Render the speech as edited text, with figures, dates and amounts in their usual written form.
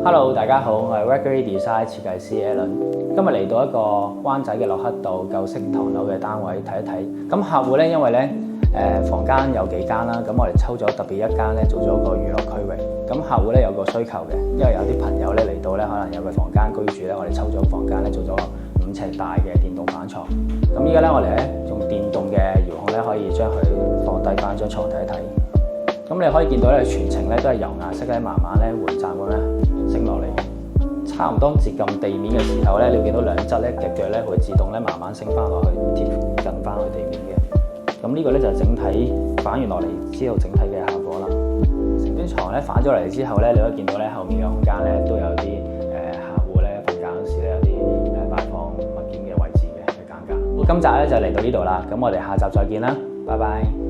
Hello， 大家好，我係 Gregory Design 設計師 Alan。今日嚟到一個灣仔嘅駱克道舊式唐樓嘅單位睇一睇。咁客戶咧，因為咧房間有幾間啦，咁我哋抽咗特別一間咧做咗個娛樂區域。咁客戶咧有個需求嘅，因為有啲朋友咧嚟到咧，可能有個房間居住咧，我哋抽咗房間咧做咗5尺大嘅電動板床。咁依家咧我哋咧用電動嘅遙控咧，可以將佢放低翻張床睇一睇。咁你可以見到咧，全程咧都係油壓式咧，慢慢咧緩站咁咧升落嚟，差唔多接近地面嘅時候咧，你會見到兩側咧嘅腳咧會自動咧慢慢升翻落去，貼近翻去地面嘅。咁呢個咧就係整體反完落嚟之後整體嘅效果啦。成張床咧反咗嚟之後咧，你可以見到咧後面嘅空間咧都有啲客戶咧瞓覺嗰時咧有啲擺放物件嘅位置嘅間隔。今集咧就嚟到呢度啦，咁我哋下集再見啦，拜拜。